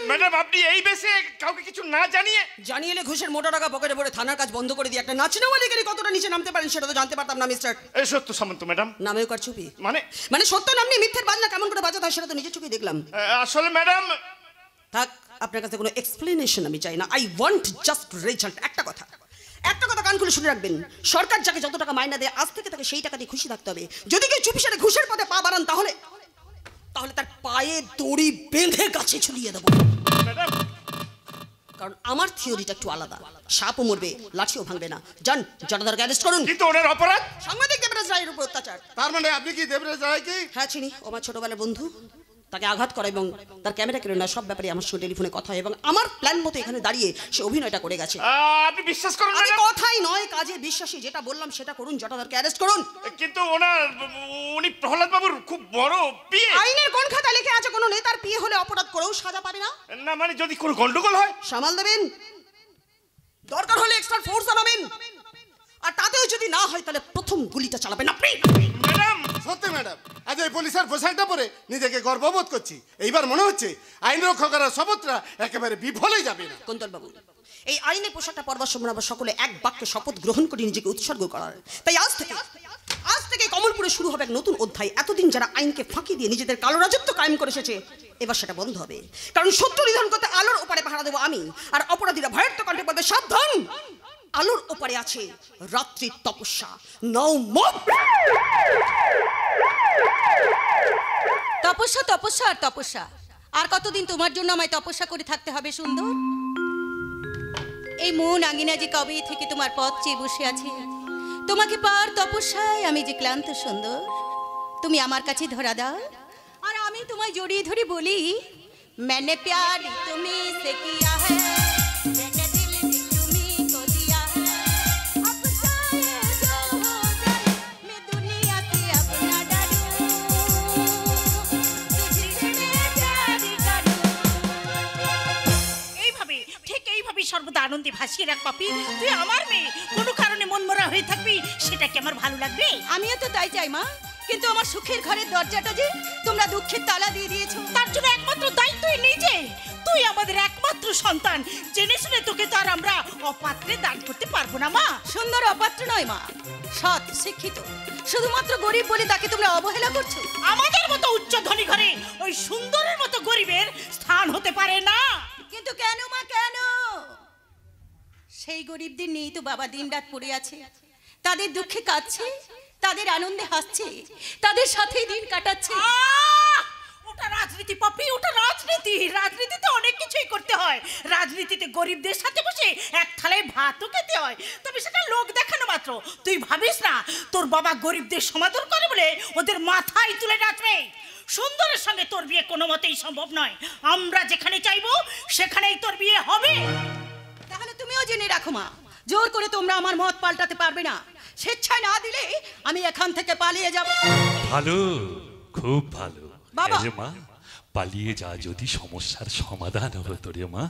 ম্যাডাম, আপনি এই বেশে কাউকে কিছু না জানিয়ে? জানিয়ে ঘুষের মোটা টাকা পকেটে ভরে থানার কাজ বন্ধ করে দিয়ে একটা নাচনেওয়ালিকে কতটা নিচে নামতে পারেন সেটা তো জানতে পারতাম না মিস্টার। এই সত্য সামন্ত ম্যাডাম। নামেও কার চুপি? মানে মানে সত্য নাম নিয়ে মিথ্যের বাজনা কেমন করে বাজাতে হয় সেটা তো নিজের চোখেই দেখলাম। আসলে ম্যাডাম, থাক, আপনার কাছে কোনো এক্সপ্লেনেশন আমি চাই না। I want just result. একটা কথা কান খুলে শুনে রাখবেন, সরকার যাকে যত টাকা মাইনা দেয় আজ থেকে তাকে সেই টাকা দিয়ে খুশি থাকতে হবে। যদি কেউ চুপি সারে ঘুষের পথে পা বাড়ান তাহলে তার পায়ে দড়ি বেঁধে গাছে ঝুলিয়ে দেবো। ম্যাডাম, কারণ আমার থিওরিটা একটু আলাদা। সাপও মরবে, লাঠিও ভাঙবে না। যান, জটাদারকে অ্যারেস্ট করুন। কিন্তু ওনার অপরাধ? সাংবাদিক দেবরাজ রায়ের উপর অত্যাচার। তার মানে আপনি কি দেবরাজ রায় কি? হ্যাঁ চিনি, ও আমার ছোটবেলার বন্ধু। তাকে আঘাত করা এবং তার ক্যামেরা কেড়ে নেওয়া সব ব্যাপারে আমার সঙ্গে টেলিফোনে কথা হয় এবং আমার প্ল্যান মতো এখানে দাঁড়িয়ে সে অভিনয়টা করে গেছে। আপনি বিশ্বাস করুন আমি ম্যাডাম? কথাই নয় কাজে বিশ্বাসী। যেটা বললাম সেটা করুন, জটাদারকে অ্যারেস্ট করুন। কিন্তু উনি প্রহ্লাদ বাবুর খুব বড় পিয়ে। আইনের কোন খাতায় লিখে আছে কোনো নেতার বিয়ে হলে অপরাধ করেও সাজা পাবে না? না মানে যদি কোনো গন্ডগোল হয়? সামাল দেবেন, দরকার হলে এক্সট্রা ফোর্স আনাবেন, আর তাতেও যদি না হয় তাহলে প্রথম গুলিটা চালাবেন আপনি। ম্যাডাম, সত্যি ম্যাডাম, আজ এই পুলিশের পোশাকটা পরে নিজেকে গর্ববোধ করছি। এইবার মনে হচ্ছে আইন রক্ষকেরা শপথটা একেবারে বিফলে যাবে না। কুন্তল বাবু, এই আইনের পোশাকটা পরবার সময় আমরা সকলে এক বাক্যে শপথ গ্রহণ করে নিজেকে উৎসর্গ করার। তাই আজ থেকে কমলপুরে শুরু হবে এক নতুন অধ্যায়। এতদিন যারা আইনকে ফাঁকি দিয়ে নিজেদের কালো রাজত্ব কায়েম করে এসেছে, এবার সেটা বন্ধ হবে। কারণ শত্রু নিধন করতে আলোর ওপারে পাহারা দেবো আমি, আর অপরাধীরা ভয়ের তো কণ্ঠে বলবে সাবধান, আলোর ওপারে আছে রাত্রির তপস্যা। নাও মুভ। তপস্যা তপস্যা আর তপস্যা, আর কতদিন তোমার জন্য আমায় তপস্যা করে থাকতে হবে সুন্দর? এই মন আঙিনা যে কবে থেকে তোমার পথ চেয়ে বসে আছে, তোমাকে পার তপস্যায় আমি যে ক্লান্ত সুন্দর, তুমি আমার কাছে ধরা দাও আর আমি তোমায় জড়িয়ে ধরে বলি, मैंने प्यार तुम्हें से किया है, मैंने दिल भी तुम्हीं को दिया है, अब चाहे जो हो जाए मैं दुनिया से अब ना डरूं, तुझसे मैं प्यार करूं। এইভাবে ঠিক এইভাবে সর্বদা আনন্দে ভাসিয়ে রাখ পাপি। তুই আমার মেয়ে, কোনো কারণে মনমরা হয়ে থাকবি, সেটা কি আমার ভালো লাগবে? আমিও তো তাই চাই মা, কিন্তু আমার সুখের ঘরের দরজাটা যে তোমরা দুঃখের তালা দিয়ে দিয়েছো। তার জন্য একমাত্র দায়িত্বই নিজে। তুই আমাদের একমাত্র সন্তান, জেনে শুনে তোকে তো আর আমরা অপাত্রে দান করতে পারবো না মা। সুন্দর অপাত্র নয় মা, সৎ শিক্ষিত, শুধুমাত্র গরিব বলে তাকে তোমরা অবহেলা করছো। আমাদের মতো উচ্চ ধনী ঘরে ওই সুন্দরের মতো গরিবের স্থান হতে পারে না। কিন্তু কেন মা, কেন? সেই গরিবদের নিয়েই তো বাবা দিনরাত পড়ে আছে, তাদের দুঃখে কাঁদছে, তাদের আনন্দে হাসছে, তাদের সাথেই দিন কাটাচ্ছে। ওটা রাজনীতি পাপি, ওটা রাজনীতি। রাজনীতিতে অনেক কিছুই করতে হয়। রাজনীতিতে গরিবদের সাথে বসে এক থালায় ভাতও খেতে হয়, তবে সেটা লোক দেখানো মাত্র। তুই ভাবিস না তোর বাবা গরিবদের সমাদর করে বলে ওদের মাথায় তুলে নাচবে। সুন্দরের সঙ্গে তোর বিয়ে কোনো মতেই সম্ভব নয়। আমরা যেখানে চাইবো সেখানেই তোর বিয়ে হবে। তাহলে তুমিও জেনে রাখো মা, জোর করে তোমরা আমার মত পাল্টাতে পারবে না। স্বেচ্ছায় না দিলে আমি এখান থেকে পালিয়ে যাব। ভালো, খুব ভালো বাবা। আরে মা, পালিয়ে যা যদি সমস্যার সমাধান হতো রে মা,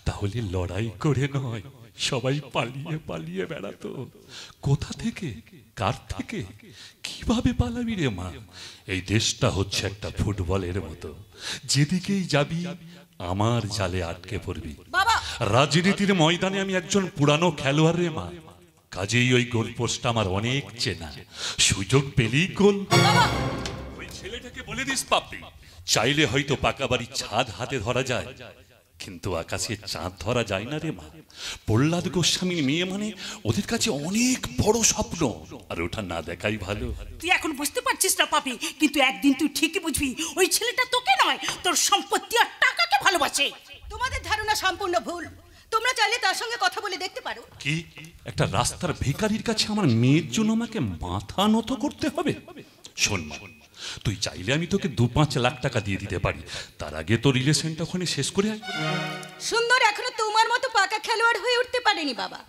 তাহলে লড়াই করে নয়, সবাই পালিয়ে পালিয়ে বেড়াতো। কোথা থেকে, কার থেকে, কিভাবে পালাবি রে মা? এই দেশটা হচ্ছে একটা ফুটবলের মতো, যেদিকেই যাবি আমার জালে আটকে পড়বি। রাজনীতির ময়দানে আমি একজন পুরানো খেলোয়াড় রে মা, কাজেই ওই গোল পোস্টটা আমার অনেক চেনা, সুযোগ পেলেই গোল। ওই ছেলেটাকে বলে দিস পাপি, চাইলে হয়তো পাকা বাড়ির ছাদ হাতে ধরা যায়, কিন্তু আকাশে চাঁদ ধরা যায় না রে মা। প্রহ্লাদ গোস্বামীর মেয়ে মানে ওদের কাছে অনেক বড় স্বপ্ন, আর ওটা না দেখাই ভালো। তুই এখন বুঝতে পারছিস না পাপি, কিন্তু একদিন তুই ঠিকই বুঝবি ওই ছেলেটা তোকে নয়, তোর সম্পত্তি আর টাকাকে ভালোবাসে। তোমাদের ধারণা সম্পূর্ণ ভুল। তোমরা চাইলে তার সঙ্গে কথা বলে দেখতে পারো। কি একটা রাস্তার ভিখারির কাছে আমার মেয়ের জন্য আমাকে মাথা নত করতে হবে? শোন মা, তুই চাইলে আমি তোকে 2-5 লাখ টাকা দিয়ে দিতে পারি, তার আগে তো রিলেশনটা ওখানে শেষ করে আয়। সুন্দর এখনো তোমার মতো পাকা খেলোয়াড় হয়ে উঠতে পারেনি বাবা,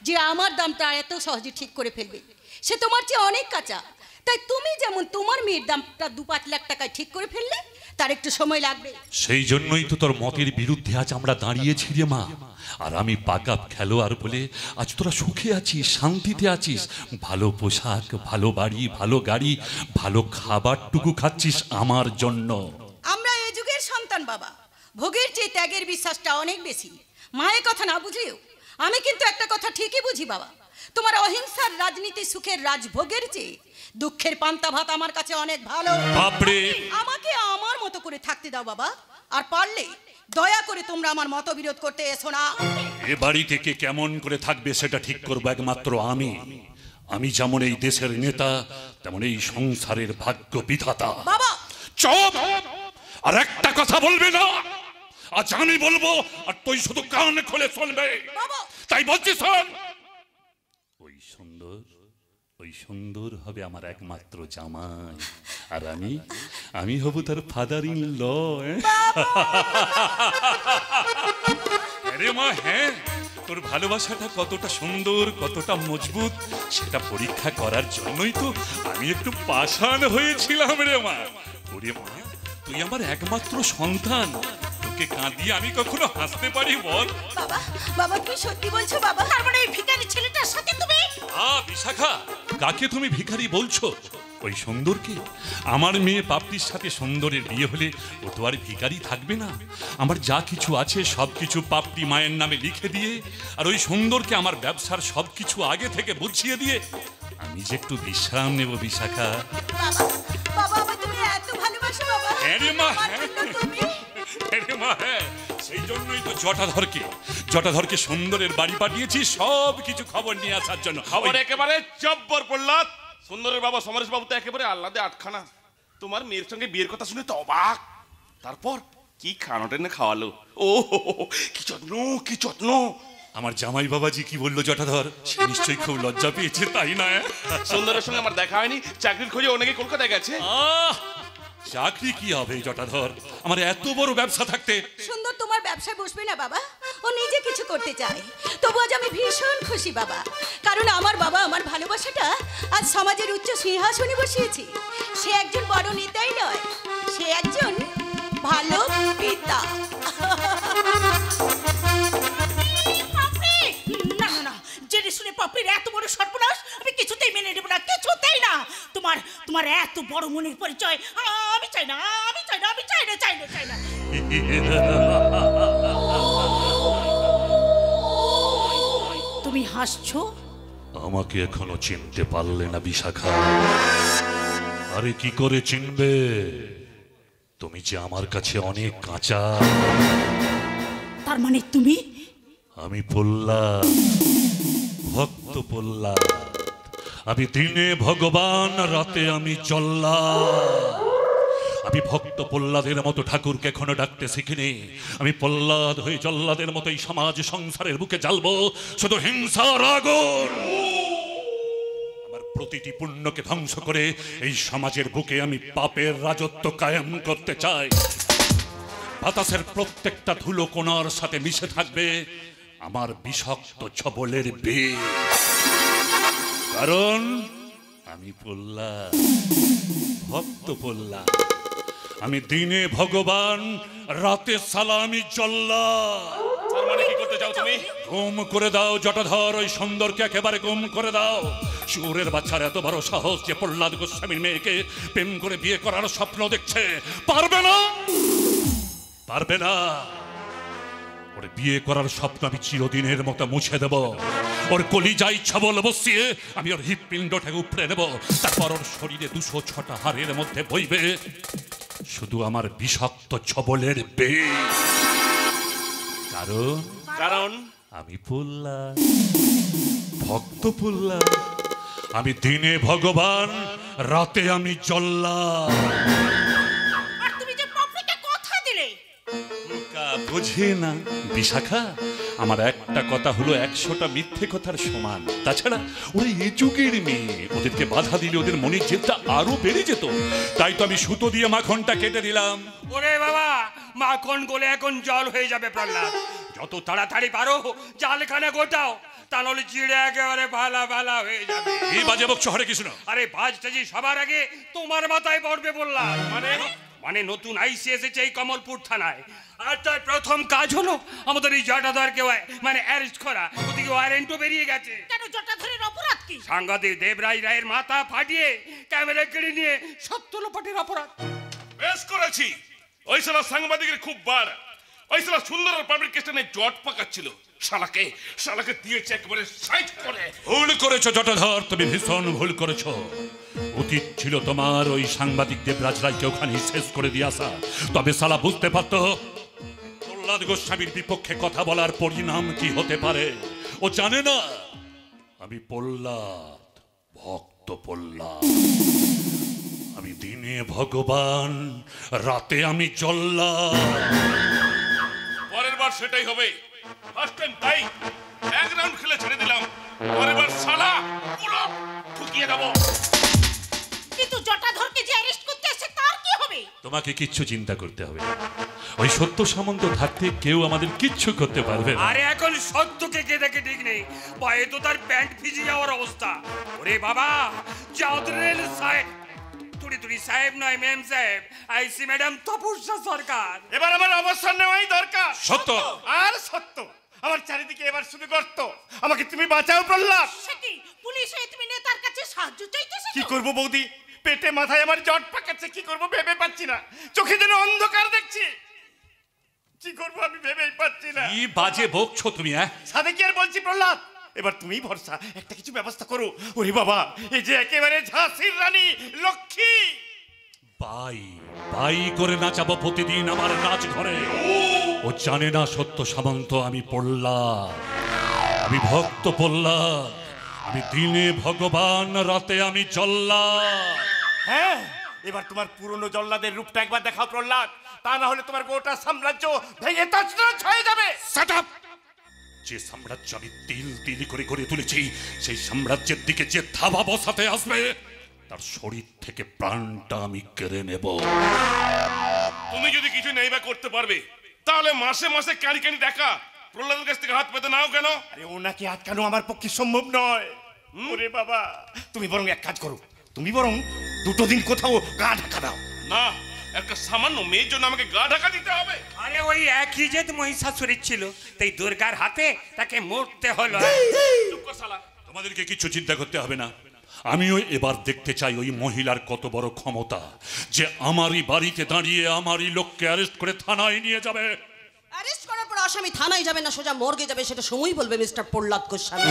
যে আমার দামটা এত সহজে ঠিক করে ফেলবে। সে তোমার চেয়ে অনেক কাঁচা। তাই তুমি যেমন তোমার মেয়ের দামটা 2-5 লাখ টাকায় ঠিক করে ফেললে, তার একটু সময় লাগবে। সেই জন্যই তো তোর মতের বিরুদ্ধে আজ আমরা দাঁড়িয়েছি রে মা। আর আমি পাকা খেলোয়াড় বলে আজ তোরা সুখে আছিস, শান্তিতে আছিস, ভালো পোশাক, ভালো বাড়ি, ভালো গাড়ি, ভালো খাবারটুকু খাচ্ছিস আমার জন্য। আমরা এই যুগের সন্তান বাবা, ভোগের চেয়ে ত্যাগের বিশ্বাসটা অনেক বেশি। মায়ের কথা না বুঝলেও আমি কিন্তু একটা কথা ঠিকই বুঝি বাবা, তোমার অহিংসার রাজনীতি সুখের রাজভোগের চেয়ে দুঃখের পান্তা ভাত আমার কাছে অনেক ভালো। বাপরে, আমাকে আমার মতো করে থাকতে দাও বাবা, আর পারলে দয়া করে তোমরা আমার মতবিরোধ করতে এসো না। এ বাড়ি থেকে কেমন করে থাকবে সেটা ঠিক করবো একমাত্র আমি। আমি যেমন এই দেশের নেতা, তেমন এই সংসারের ভাগ্য বিধাতা। বাবা চুপ! আর একটা কথা বলবি না। আজ আমি বলবো আর তুই শুধু কান খুলে শুনবে। তাই বলছি শোন। ওই সুন্দর হবে আমার একমাত্র জামাই, আর আমি হব তার ফাদার ইন ল। আরে মা, হ্যাঁ, তোর ভালোবাসাটা কতটা সুন্দর, কতটা মজবুত, সেটা পরীক্ষা করার জন্যই তো আমি একটু পাষাণ হয়েছিলাম রে মা। ওরে মা, তুই আমার একমাত্র সন্তান, তোকে কাঁদিয়ে আমি কখনো হাসতে পারি বল? বাবা, বাবা তুমি সত্যি বলছো বাবা? তার মানে এই ভিখারি ছেলেটার সাথে তুমি? বিশাখা, কাকে তুমি ভিখারি বলছো? ওই সুন্দরকে? আমার মেয়ে পাপড়ির সাথে সুন্দরের বিয়ে হলে ও তো আর ভিখারি থাকবে না। আমার যা কিছু আছে সব কিছু পাপড়ি মায়ের নামে লিখে দিয়ে আর ওই সুন্দরকে আমার ব্যবসার সব কিছু আগে থেকে বুঝিয়ে দিয়ে আমি যে একটু বিশ্রাম নেব বিশাখা। বাবা বাবা তুমি এত ভালোবাসো বাবা। হ্যাঁ রে মা, আমার জন্য তুমি হ্যাঁ রে মা, হ্যাঁ। সেই জন্যই তো জটাধরকে সুন্দরের বাড়ি পাঠিয়েছি সব কিছু খবর নিয়ে আসার জন্য। খবর একেবারে জব্বর প্রহ্লাদ। সুন্দরের বাবা সমরেশ বাবু তো একেবারে আহ্লাদে আটখানা। তোমার মেয়ের সঙ্গে বিয়ের কথা শুনে তো অবাক। তারপর কি খানো টেনে খাওয়ালো। ও কি যত্ন, কি যত্ন। আমার জামাই বাবাজি কি বললো জটাধর? সে নিশ্চয়ই খুব লজ্জা পেয়েছে, তাই না? সুন্দরের সঙ্গে আমার দেখা হয়নি, চাকরির খোঁজে অনেকে কলকাতায় গেছে। চাকরি কি হবে জটাধর? আমার এত বড় ব্যবসা থাকতে। সুন্দর তোমার ব্যবসায় বসবে না বাবা, ও নিজে কিছু করতে চায়। তবু আজ আমি ভীষণ খুশি বাবা, কারণ আমার বাবা আমার ভালোবাসাটা আজ সমাজের উচ্চ সিংহাসনে বসিয়েছে। সে একজন বড় নেতাই নয়, সে একজন ভালো পিতা। না না না, জেনে শুনে পাপড়ির এত বড় সর্বনাশ আমি কিছুতেই মেনে নেব না, কিছুতেই না। তোমার এত বড় মনের পরিচয় আমি চাই না, আমি চাই না, আমি চাই না, চাই না, চাই না। তুমি হাসছো? আমাকে এখনো চিনতে পারলে না বিশাখা? আরে কি করে চিনবে? তুমি যে আমার কাছে অনেক কাঁচা। তার মানে তুমি? আমি প্রহ্লাদ, ভক্ত প্রহ্লাদ। আমি দিনে ভগবান, রাতে আমি জল্লাদ। আমি ভক্ত প্রহ্লাদের মতো ঠাকুরকে এখনো ডাকতে শিখিনি। আমি প্রহ্লাদ হয়ে জল্লাদের মতো এই সমাজ সংসারের বুকে জ্বালবো শুধু হিংসার আগুন। আমার প্রতিটি পুণ্যকে ধ্বংস করে এই সমাজের বুকে আমি পাপের রাজত্ব কায়েম করতে চাই। বাতাসের প্রত্যেকটা ধুলো কোণার সাথে মিশে থাকবে আমার বিষাক্ত ছবলের বিষ। কারণ আমি প্রহ্লাদ, ভক্ত প্রহ্লাদ। আমি দিনে ভগবান, রাতে সালামি জল্লাদ। তার মানে কি করতে চাও তুমি? গুম করে দাও জটাধর, ওই সুন্দরকে একেবারে গুম করে দাও। শুয়োরের বাচ্চার এত বড় সাহস যে প্রহ্লাদ গোস্বামীর মেয়েকে প্রেম করে বিয়ে করার স্বপ্ন দেখছে। পারবে না, পারবে না। ওর বিয়ে করার স্বপ্ন আমি চিরদিনের মতো মুছে দেব। ওর কলিজায় ছবল বসিয়ে আমি ওর হৃৎপিণ্ডটাকে উপড়ে নেব। তারপর ওর শরীরে 206টা হাড়ের মধ্যে বইবে শুধু আমার বিষাক্ত ছবলের বিষ। কারণ আমি প্রহ্লাদ, ভক্ত প্রহ্লাদ। আমি দিনে ভগবান, রাতে আমি জল্লাদ। আর তুমি যে পাপড়িকে কথা দিলে। বুঝে না বিশাখা, আমার একটা কথা হলো 100টা মিথ্যে কথার সমান। তাছাড়া ওরা এ যুগের মেয়ে, ওদেরকে বাধা দিলে ওদের মনের জেদটা আরো বেড়ে যেত। তাই তো আমি সুতো দিয়ে মাখনটা কেটে দিলাম। ওরে বাবা, মাখন গলে এখন জল হয়ে যাবে প্রহ্লাদ। যত তাড়াতাড়ি পারো জালখানা গোটাও, তাহলে চিড়ে একেবারে ভালা ভালা হয়ে যাবে। এই বাজে বকছো হরে কৃষ্ণ। আরে বাজটাজি সবার আগে তোমার মাথায় পড়বে বললাম। মানে নতুন আইসি এসেছে এই কমলপুর থানায়, আর তার প্রথম কাজ হলো আমাদের এই জটাধরকে মানে অ্যারেস্ট করা। ওদিকে ওয়ারেন্টও বেরিয়ে গেছে। কেন জটাধরের অপরাধ কি? সাংঘাতিক দেবরাজ রায়ের মাথা ফাটিয়ে ক্যামেরা কেড়ে নিয়ে 70 লোপাটের অপরাধ। বেশ করেছি। ওই সালা সাংবাদিকের খুব বার। ওই সালা সুন্দরের পাবলিক স্টেশনে জট পাকাচ্ছিল। শালাকে দিয়েছে একবারে সাইড করে। ভুল করেছো জটাধর, তুমি ভীষণ ভুল করেছো। উচিত ছিল তোমার ওই সাংবাদিক দেবরাজ রায়কে ওখানে শেষ করে দিয়ে আসা। তবে শালা বুঝতে পারত প্রহ্লাদ গোস্বামীর বিপক্ষে কথা বলার পরিণাম কি হতে পারে। ও জানে না আমি প্রহ্লাদ, ভক্ত প্রহ্লাদ। আমি দিনে ভগবান, রাতে আমি জল্লাদ। পরের বার সেটাই হবে। ফার্স্ট টাইম তাই এক রাউন্ড খেলে ছেড়ে দিলাম। পরের বার শালা পুরো ঠুকিয়ে দেবো। কিন্তু জটাধরকে যে অ্যারেস্ট করতে এসে তার কি হবে? তোমাকে কিচ্ছু চিন্তা করতে হবে না। ওই সত্য সামন্ত থাকতে কেউ আমাদের কিচ্ছু করতে পারবে না। আরে এখন সত্যকে কে দেখে ঠিক নেই, পায়ে তো তার প্যান্ট ভিজে যাওয়ার অবস্থা। ওরে বাবা, চৌধুরী সাহেব, তুড়ি সাহেব নয় মেম সাহেব, আইসি ম্যাডাম তপস্যা সরকার। এবার আমার অবস্থান নেওয়াই দরকার। সত্য আর সত্য। আমার চারিদিকে এবার শুধু গর্ত। আমাকে তুমি বাঁচাও প্রহ্লাদ। সেটি পুলিশ হয়ে তুমি নেতার কাছে সাহায্য চাইতেছো? কি করব বৌদি? পেটে মাথায় আমার জট পাকাচ্ছে, কি করবো ভেবে পাচ্ছি না। চোখে যেন অন্ধকার দেখছি, কি করবো আমি ভেবেই পাচ্ছি না। কি বাজে বকছো তুমি? সাথে কি আর বলছি প্রহ্লাদ, এবার তুমিই ভরসা, একটা কিছু ব্যবস্থা করো। ওরে বাবা, এই যে একেবারে ঝাঁসির রানী লক্ষ্মী, বাই বাই করে নাচাবো প্রতিদিন আমার নাচ ঘরে। ও জানে না সত্য সামন্ত আমি প্রহ্লাদ, আমি ভক্ত প্রহ্লাদ, আমি দিনে ভগবান, রাতে আমি জল্লাদ। হ্যাঁ, এবার তোমার পুরনো জল্লাদের রূপটা একবার দেখাও প্রহ্লাদ, তা না হলে তোমার গোটা সাম্রাজ্য ভেঙে তছনছ হয়ে যাবে। Shut up! যে সাম্রাজ্য আমি তিল তিল করে গড়ে তুলেছি, সেই সাম্রাজ্যের দিকে যে ধাবা বসাতে আসবে, তার শরীর থেকে প্রাণটা আমি কেড়ে নেব। তুমি যদি কিছু নেই বা করতে পারবে, তাহলে মাসে মাসে কানি কানি দেখা প্রহ্লাদের কাছ থেকে হাত পেতে নাও কেন? আরে ওনাকে আটকানো আমার পক্ষে সম্ভব নয়। ওরে বাবা, তুমি বরং এক কাজ করো, তুমি বরং 2 দিন কোথাও গা ঢাকা দাও। না, একটা সামান্য মেয়ের জন্য আমাকে গা ঢাকা দিতে হবে? আরে ওই একই যে মহিষাসুরের ছিল, তাই দুর্গার হাতে তাকে মরতে হলো। চুপ কর শালা। তোমাদেরকে কিছু চিন্তা করতে হবে না, আমিও এবার দেখতে চাই ওই মহিলার কত বড় ক্ষমতা, যে আমারই বাড়িতে দাঁড়িয়ে আমারই লোককে অ্যারেস্ট করে থানায় নিয়ে যাবে। অ্যারেস্ট করার পর আসামি থানায় যাবে না সোজা মর্গে যাবে, সেটা সময় বলবে মিস্টার প্রহ্লাদ গোস্বামী।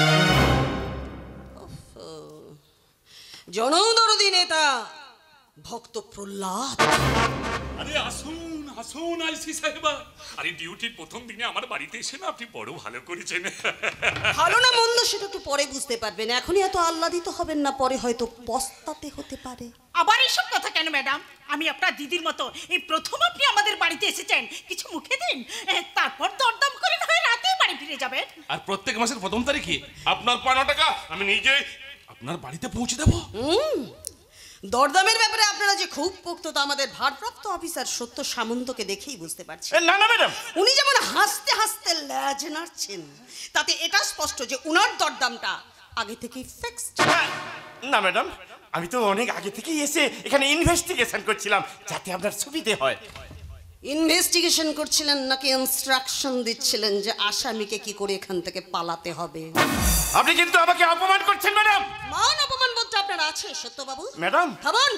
জনদরদি নেতা ভক্ত প্রহ্লাদ। আরে আসুন আসুন আইসি সাহেবা, আরে ডিউটির প্রথম দিনে আমার বাড়িতে এসে না আপনি বড় ভালো করেছেন। ভালো না মন্দ সেটা একটু পরে বুঝতে পারবেন, এখনই এত আহ্লাদিত হবেন না, পরে হয়তো পস্তাতে হতে পারে। আবার এইসব কথা কেন ম্যাডাম? আমি আপনার দিদির মতো এই প্রথম আপনি আমাদের বাড়িতে এসেছেন, কিছু মুখে দিন, তারপর দরদাম করে না হয় রাতেই বাড়ি ফিরে যাবেন। আর প্রত্যেক মাসের 1 তারিখে আপনার 5 টাকা আমি নিজে আপনার বাড়িতে পৌঁছে দেবো। দরদামের ব্যাপারে আপনারা যে খুব পোক্ত তা আমাদের ভারপ্রাপ্ত অফিসার সত্য সামন্তকে দেখেই বুঝতে পারছি। না না ম্যাডাম, উনি যেমন হাসতে হাসতে ল্যাজ নাড়ছেন, তাতে এটা স্পষ্ট যে উনার দরদামটা আগে থেকেই ফিক্সড। না ম্যাডাম, আমি তো অনেক আগে থেকেই এসে এখানে ইনভেস্টিগেশন করছিলাম, যাতে আপনার সুবিধে হয়। ইনভেস্টিগেশন করছিলেন নাকি ইনস্ট্রাকশন দিচ্ছিলেন যে আসামিকে কি করে এখান থেকে পালাতে হবে? আপনি কিন্তু আমাকে অপমান করছেন ম্যাডাম। মান অপমান বোধটা আপনার আছে সত্যবাবু? ম্যাডাম থামুন।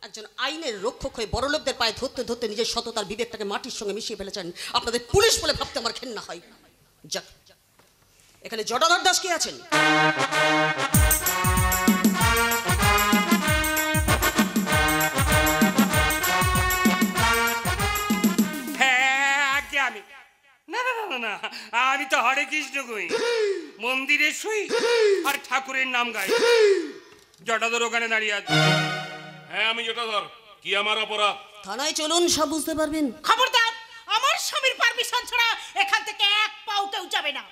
একজন আইনের রক্ষক হয়ে বড় লোকদের পায়ে ধরতে ধরতে নিজের সততার বিবেকটাকে মাটির সঙ্গে মিশিয়ে ফেলেছেন। আপনাদের পুলিশ বলে ভাবতে আমার ঘেন্না হয়। যাক, এখানে জটাধর দাস কে আছেন? আমি না না না না, আমি তো হরে কৃষ্ণ কই, মন্দিরে শুই আর ঠাকুরের নাম গাই। জটাধর ওখানে দাঁড়িয়ে আছে। হ্যাঁ আমি জটাধর, কি আমার অপরাধ? থানায় চলুন, সব বুঝতে পারবেন। খবরদার, আমার স্বামীর পারমিশন ছাড়া এখান থেকে এক পাও কেউ যাবে না।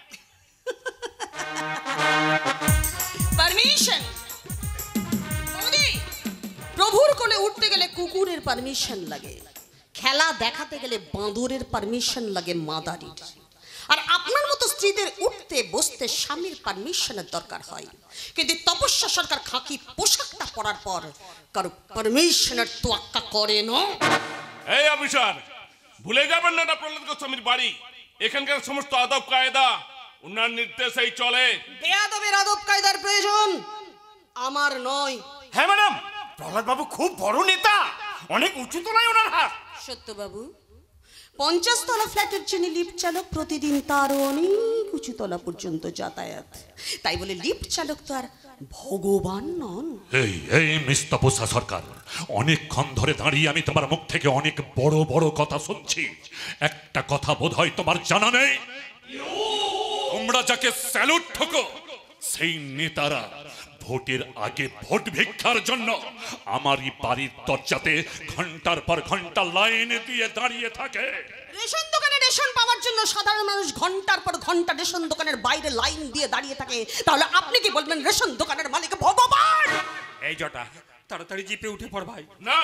পারমিশন? প্রভুর কোলে উঠতে গেলে কুকুরের পারমিশন লাগে, খেলা দেখাতে গেলে বাঁদরের পারমিশন লাগে মাদারির। আর আপনার মতো স্ত্রীদের উঠতে বসতে স্বামীর পারমিশনের দরকার হয়, কিন্তু তপস্যা সরকার খাকি পোশাকটা পরার পর কারো পারমিশনের তোয়াক্কা করে না। এই অফিসার, ভুলে যাবেন না এটা প্রহ্লাদ গোস্বামীর বাড়ি। এখানকার সমস্ত আদব কায়দা উনার নির্দেশেই চলে। বেয়াদবের আদব কায়দার প্রয়োজন আমার নয়। হ্যাঁ ম্যাডাম, প্রহ্লাদ বাবু খুব বড় নেতা, অনেক উঁচু তলায় ওনার হাত। সত্যবাবু, 50 তলা ফ্ল্যাটের যিনি লিফট চালক প্রতিদিন তারও অনেক উঁচু তলা পর্যন্ত যাতায়াত, তাই বলে লিফট চালক তো আর ভগবান নন। এই এই মিস তপস্যা সরকার, অনেকক্ষণ ধরে দাঁড়িয়ে আমি তোমার মুখ থেকে অনেক বড় বড় কথা শুনছি, একটা কথা বোধহয় তোমার জানা নেই। তোমরা যাকে স্যালুট ঠোকো সেই নেতারা ভোটের আগে ভোট ভিক্ষার জন্য আমারই বাড়ির দরজাতে ঘন্টার পর ঘন্টা লাইন দিয়ে দাঁড়িয়ে থাকে। রেশন দোকানে রেশন পাওয়ার জন্য সাধারণ মানুষ ঘন্টার পর ঘন্টা রেশন দোকানের বাইরে লাইন দিয়ে দাঁড়িয়ে থাকে, তাহলে আপনি কি বলবেন রেশন দোকানের মালিক ভগবান? এই জটা, তাড়াতাড়ি জিপে উঠে পড় ভাই। না,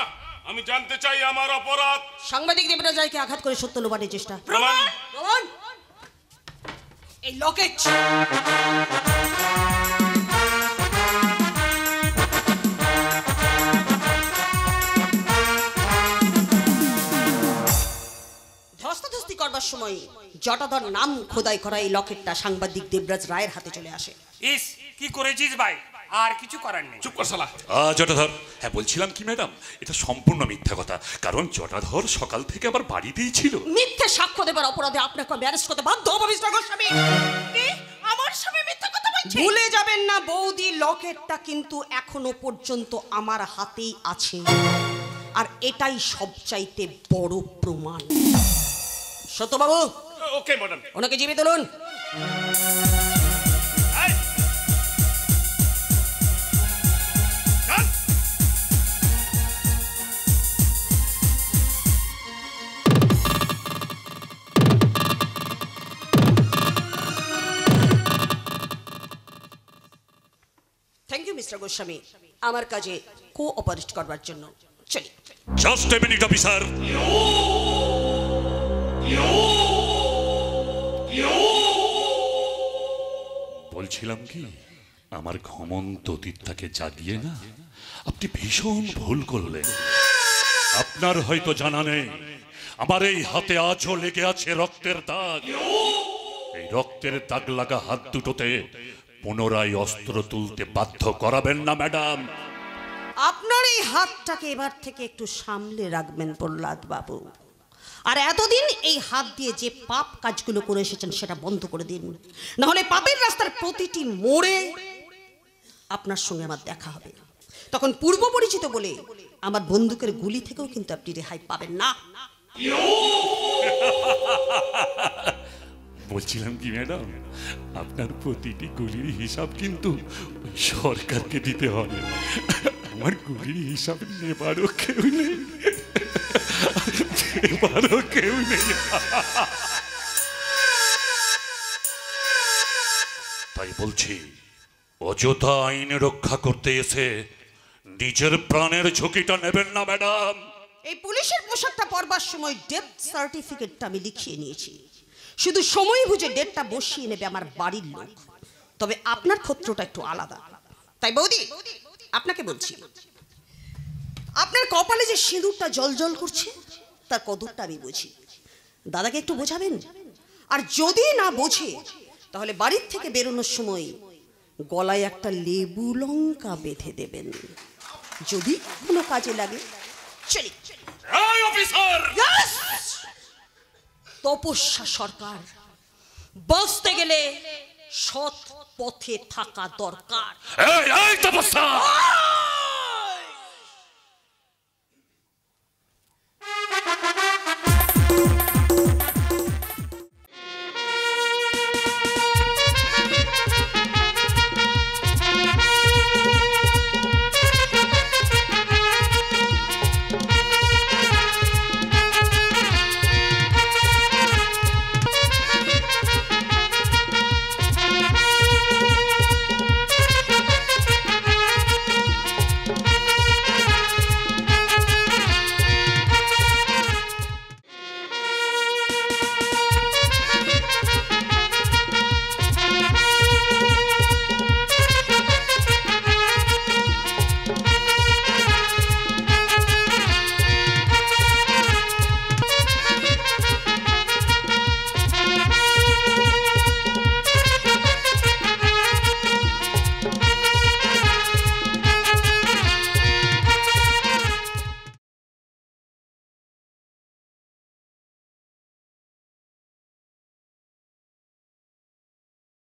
আমি জানতে চাই আমার অপরাধ। সাংবাদিক দেবরাজকে আঘাত করে সত্য লোবানের চেষ্টা। প্রমাণ? প্রমাণ এই লকেট। ধস্তাধস্তি করবার সময় জটাধর নাম খোদাই করা এই লকেটটা সাংবাদিক দেবরাজ রায়ের হাতে চলে আসে। ইস, কি করেছিস ভাই? আর কিছু করার নেই। চুপ কর শালা। জটাধর, হ্যাঁ বলছিলাম কি ম্যাডাম, এটা সম্পূর্ণ মিথ্যা কথা। কারণ জটাধর সকাল থেকে আবার বাড়িতেই ছিল। মিথ্যে সাক্ষ্য দেবার অপরাধে আপনাকে ম্যারেজ করতে বাধ্য হবো মিস্টার গোস্বামী। কি? আমার স্বামী মিথ্যা কথা বলছে? ভুলে যাবেন না বৌদি, লকেটটা কিন্তু এখনো পর্যন্ত আমার হাতেই আছে, আর এটাই সবচাইতে বড় প্রমাণ। সত্যবাবু, ওকে ম্যাডাম। ওনাকে জিভে তুলুন। থ্যাংক ইউ মিস্টার গোস্বামী, আমার কাজে কোঅপারেট করবার জন্য। চলি। Just a minute officer. বলছিলাম কি, আমার ঘমন্ত অতীতটাকে জাগিয়ে না আপনি ভীষণ ভুল করলেন। আপনার হয়তো জানা নেই, আমার এই হাতে আজও লেগে আছে রক্তের দাগ। এই রক্তের দাগ লাগা হাত দুটোতে পুনরায় অস্ত্র তুলতে বাধ্য করাবেন না ম্যাডাম। আপনার এই হাতটাকে এবার থেকে একটু সামলে রাখবেন প্রহ্লাদ বাবু, আর এতদিন এই হাত দিয়ে যে পাপ কাজগুলো করে এসেছেন সেটা বন্ধ করে দিন, না হলে পাপের রাস্তার প্রতিটি মোড়ে আপনার সঙ্গে আমার দেখা হবে। তখন পূর্ব পরিচিত বলে আমার বন্দুকের গুলি থেকেও কিন্তু আপনি রেহাই পাবেন না। বলছিলাম কি ম্যাডাম, আপনার প্রতিটি গুলির হিসাব কিন্তু সরকারকে দিতে হবে। আমার গুলির হিসাব নেবারও কেউ নেই, নেবারও কেউ নেই। তাই বলছি, অযথা আইন রক্ষা করতে এসে নিজের প্রাণের ঝুঁকিটা নেবেন না ম্যাডাম। এই পুলিশের পোশাকটা পরবার সময় ডেথ সার্টিফিকেটটা আমি লিখিয়ে নিয়েছি, শুধু সময় বুঝে ডেটটা বসিয়ে নেবে আমার বাড়ির লোক। তবে আপনার ক্ষেত্রটা একটু আলাদা। তাই বৌদি, আপনাকে বলছি, আপনার কপালে যে সিঁদুরটা জলজল করছে তার কদরটা আমি বুঝি। দাদাকে একটু বোঝাবেন, আর যদি না বোঝে তাহলে বাড়ির থেকে বেরোনোর সময় গলায় একটা লেবু লঙ্কা বেঁধে দেবেন, যদি কোনো কাজে লাগে। চলি। অফিসার, তপস্যা সরকার, বাঁচতে গেলে সৎ পথে থাকা দরকার। এই তপস্যা,